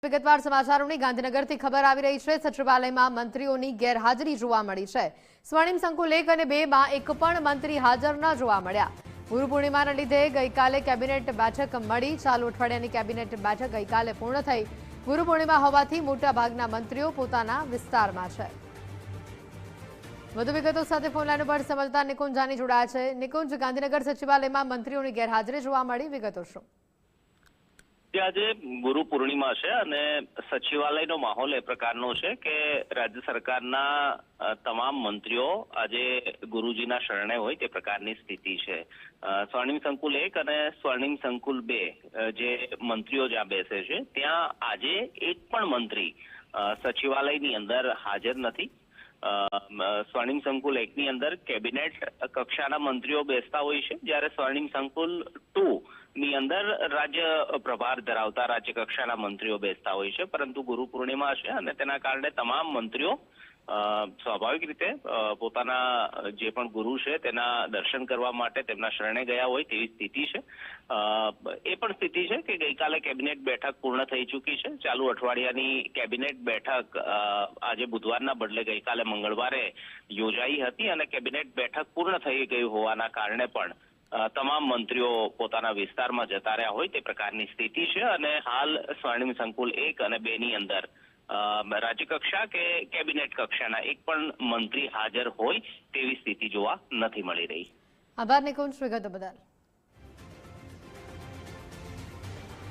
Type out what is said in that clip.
વિગતવાર સમાચારોની ગાંધીનગરથી ખબર આવી રહી છે। સચિવાલયમાં મંત્રીઓની ગેરહાજરી જોવા મળી છે। સ્વર્ણિમ સંકુલ 1 અને 2 માં એક પણ મંત્રી હાજર ન જોવા મળ્યા। ગુરુ પૂર્ણિમાના લીધે ગઈકાલે કેબિનેટ બેઠક મળી। ચાલુ અઠવાડિયાની કેબિનેટ બેઠક ગઈકાલે પૂર્ણ થઈ। ગુરુ પૂર્ણિમા હોવાથી મોટાભાગના મંત્રીઓ પોતાના વિસ્તારમાં છે। વધુ વિગતો સાથે ફોન લાઈન પર સમજદાર નિકુંજ જાની જોડાયા છે। નિકુંજ, ગાંધીનગર સચિવાલયમાં મંત્રીઓની ગેરહાજરી જોવા મળી, વિગતો શું? આજે ગુરુ પૂર્ણિમા છે અને સચિવાલયનો માહોલ એ પ્રકારનો છે કે રાજ્ય સરકારના તમામ મંત્રીઓ આજે ગુરુજીના શરણે હોય તે પ્રકારની સ્થિતિ છે। સ્વર્ણિમ સંકુલ 1 અને સ્વર્ણિમ સંકુલ 2 જે મંત્રીઓ જ્યાં બેસે છે ત્યાં આજે એક પણ મંત્રી સચિવાલયની અંદર હાજર નથી। સ્વર્ણિમ સંકુલ 1 ની અંદર કેબિનેટ કક્ષાના મંત્રીઓ બેસતા હોય છે, જ્યારે સ્વર્ણિમ સંકુલ 2 ની અંદર રાજ્ય પ્રભાર ધરાવતા રાજ્ય કક્ષાના મંત્રીઓ બેસતા હોય છે। પરંતુ ગુરુ પૂર્ણિમા છે અને તેના કારણે તમામ મંત્રીઓ સ્વાભાવિક રીતે પોતાના જે પણ ગુરુ છે તેના દર્શન કરવા માટે તેમના શરણે ગયા હોય તેવી સ્થિતિ છે। એ પણ સ્થિતિ છે કે ગઈકાલે કેબિનેટ બેઠક પૂર્ણ થઈ ચૂકી છે। ચાલુ અઠવાડિયાની કેબિનેટ બેઠક આજે બુધવારના બદલે ગઈકાલે મંગળવારે યોજાઈ હતી અને કેબિનેટ બેઠક પૂર્ણ થઈ ગઈ હોવાના કારણે પણ તમામ મંત્રીઓ પોતાના વિસ્તારમાં જતા રહ્યા હોય તે પ્રકારની સ્થિતિ છે અને હાલ સ્વર્ણિમ સંકુલ 1 અને 2 ની અંદર રાજ્ય કક્ષા કે કેબિનેટ કક્ષાના એક પણ મંત્રી હાજર હોય તેવી સ્થિતિ જોવા નથી મળી રહી। આભાર નિકુંજ, વિગતો બદલ।